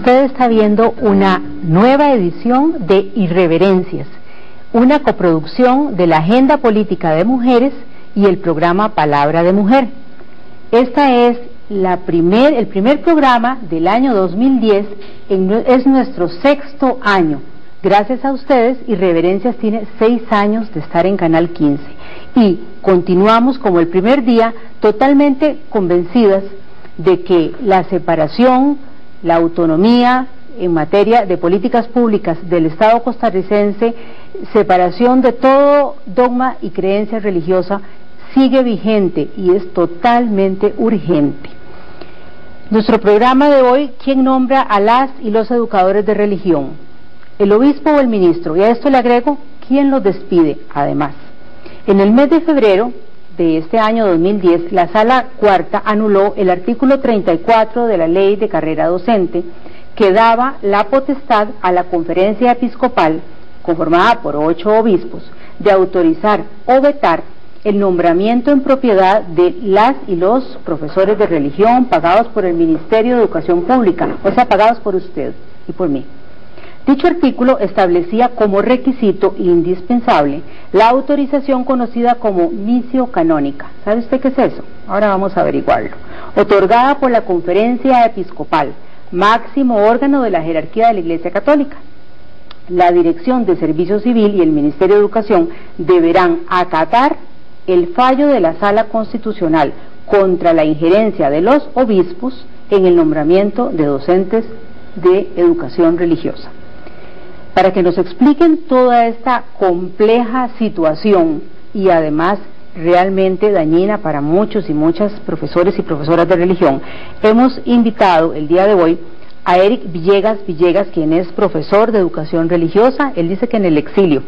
Usted está viendo una nueva edición de Irreverencias, una coproducción de la Agenda Política de Mujeres y el programa Palabra de Mujer. Esta es el primer programa del año 2010, es nuestro 6º año. Gracias a ustedes, Irreverencias tiene 6 años de estar en Canal 15 y continuamos como el primer día totalmente convencidas de que la separación, la autonomía en materia de políticas públicas del Estado costarricense, separación de todo dogma y creencia religiosa, sigue vigente y es totalmente urgente. Nuestro programa de hoy, ¿quién nombra a las y los educadores de religión? ¿El obispo o el ministro? Y a esto le agrego, ¿quién los despide? Además, en el mes de febrero de este año 2010, la Sala Cuarta anuló el artículo 34 de la Ley de Carrera Docente, que daba la potestad a la Conferencia Episcopal, conformada por 8 obispos, de autorizar o vetar el nombramiento en propiedad de las y los profesores de religión pagados por el Ministerio de Educación Pública, o sea, pagados por usted y por mí. Dicho artículo establecía como requisito indispensable la autorización conocida como missio canónica. ¿Sabe usted qué es eso? Ahora vamos a averiguarlo. Otorgada por la Conferencia Episcopal, máximo órgano de la jerarquía de la Iglesia Católica. La Dirección de Servicio Civil y el Ministerio de Educación deberán acatar el fallo de la Sala Constitucional contra la injerencia de los obispos en el nombramiento de docentes de educación religiosa. Para que nos expliquen toda esta compleja situación y además realmente dañina para muchos y muchas profesores y profesoras de religión, hemos invitado el día de hoy a Eric Villegas, quien es profesor de educación religiosa, él dice que en el exilio,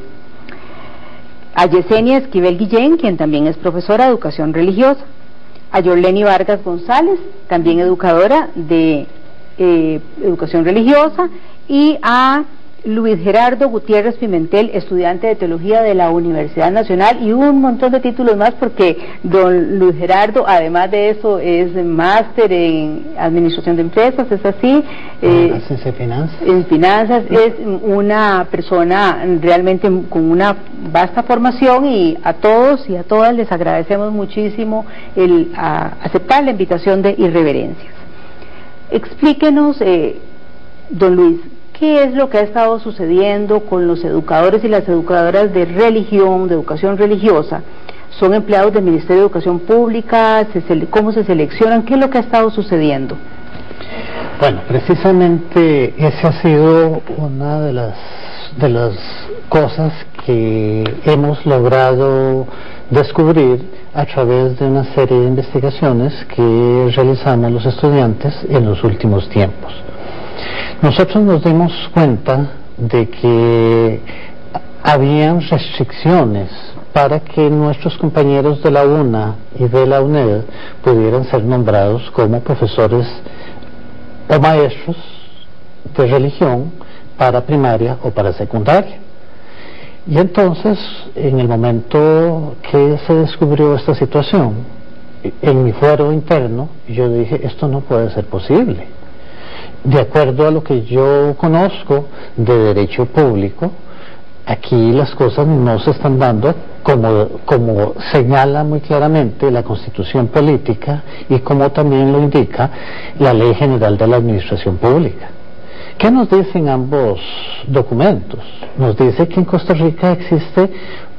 a Yesenia Esquivel Guillén, quien también es profesora de educación religiosa, a Yorleni Vargas González, también educadora de educación religiosa, y a Luis Gerardo Gutiérrez Pimentel, estudiante de teología de la Universidad Nacional, y un montón de títulos más, porque don Luis Gerardo, además de eso, es máster en administración de empresas, es así, en finanzas, es una persona realmente con una vasta formación, y a todos y a todas les agradecemos muchísimo el aceptar la invitación de Irreverencias. Explíquenos, don Luis, ¿qué es lo que ha estado sucediendo con los educadores y las educadoras de religión, de educación religiosa? ¿Son empleados del Ministerio de Educación Pública? ¿Cómo se seleccionan? ¿Qué es lo que ha estado sucediendo? Bueno, precisamente esa ha sido una de las cosas que hemos logrado descubrir a través de una serie de investigaciones que realizamos los estudiantes en los últimos tiempos. Nosotros nos dimos cuenta de que habían restricciones para que nuestros compañeros de la UNA y de la UNED pudieran ser nombrados como profesores o maestros de religión para primaria o para secundaria. Y entonces, en el momento que se descubrió esta situación, en mi fuero interno, yo dije, esto no puede ser posible. De acuerdo a lo que yo conozco de derecho público, aquí las cosas no se están dando como señala muy claramente la Constitución Política y como también lo indica la Ley General de la Administración Pública. ¿Qué nos dicen ambos documentos? Nos dice que en Costa Rica existe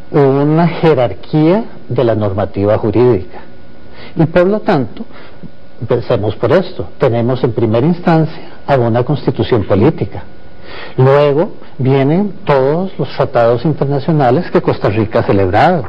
una jerarquía de la normativa jurídica y por lo tanto, pensemos por esto, tenemos en primera instancia a una constitución política. Luego vienen todos los tratados internacionales que Costa Rica ha celebrado.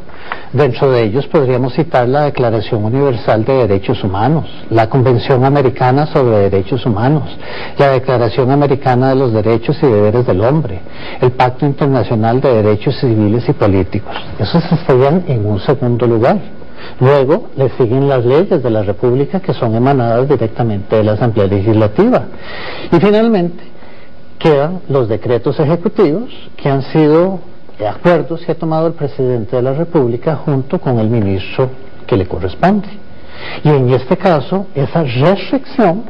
Dentro de ellos podríamos citar la Declaración Universal de Derechos Humanos, la Convención Americana sobre Derechos Humanos, la Declaración Americana de los Derechos y Deberes del Hombre, el Pacto Internacional de Derechos Civiles y Políticos. Esos estarían en un segundo lugar. Luego le siguen las leyes de la República que son emanadas directamente de la Asamblea Legislativa. Y finalmente quedan los decretos ejecutivos que han sido acuerdos que ha tomado el presidente de la República junto con el ministro que le corresponde. Y en este caso, esa restricción,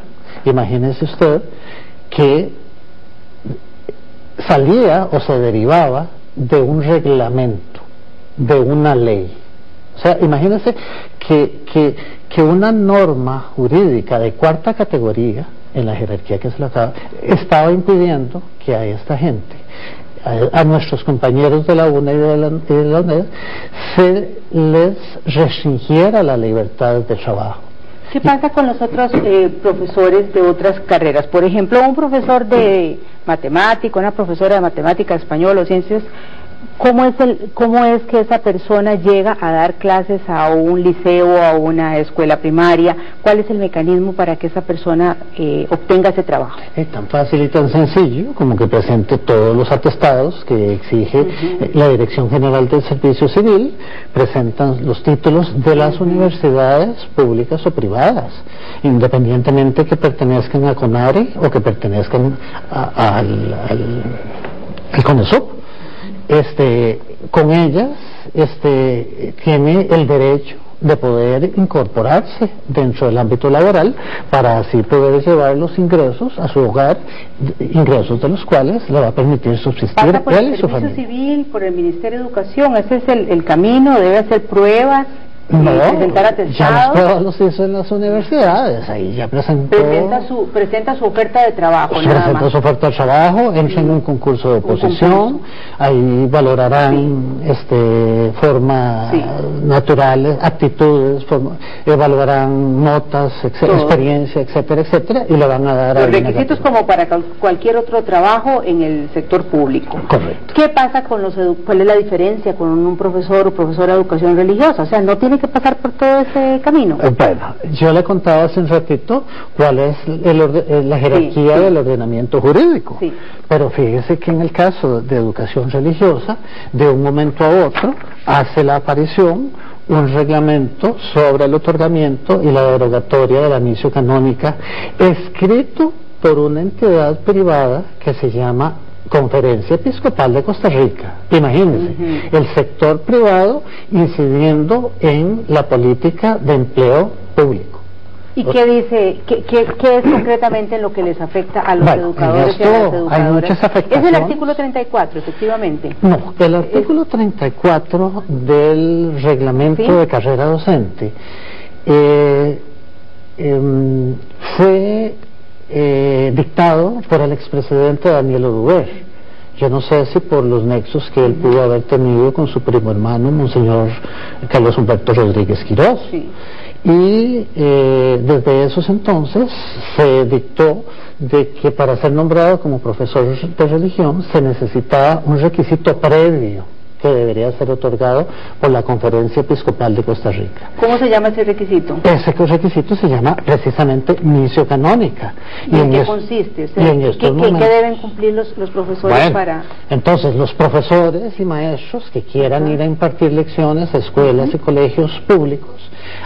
imagínese usted, que salía o se derivaba de un reglamento, de una ley. O sea, imagínense que una norma jurídica de cuarta categoría, en la jerarquía que se lo acaba, estaba impidiendo que a esta gente, a nuestros compañeros de la UNA y de la UNED, se les restringiera la libertad de trabajo. ¿Qué pasa con los otros profesores de otras carreras? Por ejemplo, un profesor de matemática, una profesora de matemática, español o ciencias, ¿cómo es que esa persona llega a dar clases a un liceo o a una escuela primaria? ¿Cuál es el mecanismo para que esa persona obtenga ese trabajo? Es tan fácil y tan sencillo como que presente todos los atestados que exige la Dirección General del Servicio Civil, presentan los títulos de las universidades públicas o privadas, independientemente que pertenezcan a CONARE o que pertenezcan al CONESUP. Con ellas tiene el derecho de poder incorporarse dentro del ámbito laboral para así poder llevar los ingresos a su hogar, ingresos de los cuales le va a permitir subsistir ¿Pasa por él el y su Servicio familia? Civil, por el Ministerio de Educación? ¿Ese es el camino? ¿Debe hacer pruebas? No, presentar ya atestados. las pruebas los hizo en las universidades, ahí ya presentó. Presenta su oferta de trabajo, nada presenta más. su oferta de trabajo, entra en un concurso de oposición, ahí valorarán formas naturales, actitudes, evaluarán notas, experiencia, etcétera, etcétera, y le van a dar los requisitos como para cualquier otro trabajo en el sector público. Correcto. ¿Qué pasa con cuál es la diferencia con un profesor o profesora de educación religiosa? O sea, no tiene que pasar por todo ese camino. Bueno, yo le contaba hace un ratito cuál es la jerarquía del ordenamiento jurídico, pero fíjese que en el caso de educación religiosa, de un momento a otro, hace la aparición un reglamento sobre el otorgamiento y la derogatoria de la misio canónica, escrito por una entidad privada que se llama Conferencia Episcopal de Costa Rica. Imagínense, el sector privado incidiendo en la política de empleo público. ¿Y qué dice, qué es concretamente en lo que les afecta a los educadores y a las educadoras? Hay muchas afectaciones. ¿Es el artículo 34, efectivamente? No, el artículo 34 del reglamento de carrera docente fue dictado por el expresidente Daniel Oduber. Yo no sé si por los nexos que él pudo haber tenido con su primo hermano, Monseñor Carlos Humberto Rodríguez Quirós. Y desde esos entonces se dictó de que para ser nombrado como profesor de religión se necesitaba un requisito previo que debería ser otorgado por la Conferencia Episcopal de Costa Rica. ¿Cómo se llama ese requisito? Ese requisito se llama precisamente misio canónica. ¿Y en qué consiste? ¿Qué deben cumplir los profesores para...? Entonces, los profesores y maestros que quieran ir a impartir lecciones a escuelas y colegios públicos,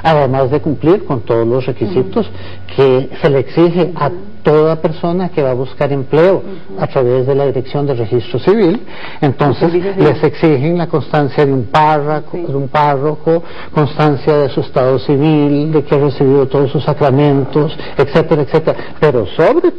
además de cumplir con todos los requisitos que se le exige a toda persona que va a buscar empleo a través de la Dirección de Registro Civil, entonces les exigen la constancia de un párroco, constancia de su estado civil, de que ha recibido todos sus sacramentos, etcétera, etcétera, pero sobre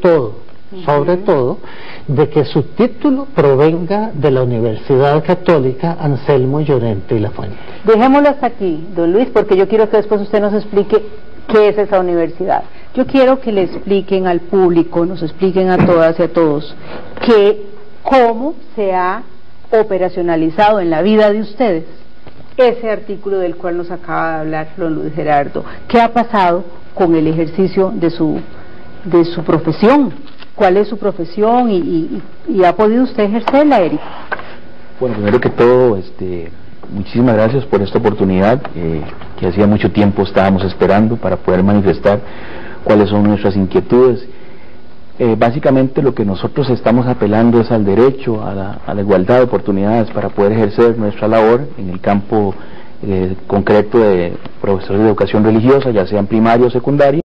todo, de que su título provenga de la Universidad Católica Anselmo Llorente y Lafuente. Dejémoslo hasta aquí, don Luis, porque yo quiero que después usted nos explique qué es esa universidad. Yo quiero que le expliquen al público, nos expliquen a todas y a todos, cómo se ha operacionalizado en la vida de ustedes ese artículo del cual nos acaba de hablar don Luis Gerardo. ¿Qué ha pasado con el ejercicio de su profesión? ¿Cuál es su profesión y ha podido usted ejercerla, Eric? Bueno, primero que todo, muchísimas gracias por esta oportunidad que hacía mucho tiempo estábamos esperando para poder manifestar cuáles son nuestras inquietudes. Básicamente lo que nosotros estamos apelando es al derecho, a la igualdad de oportunidades para poder ejercer nuestra labor en el campo concreto de profesores de educación religiosa, ya sea en primaria o secundaria.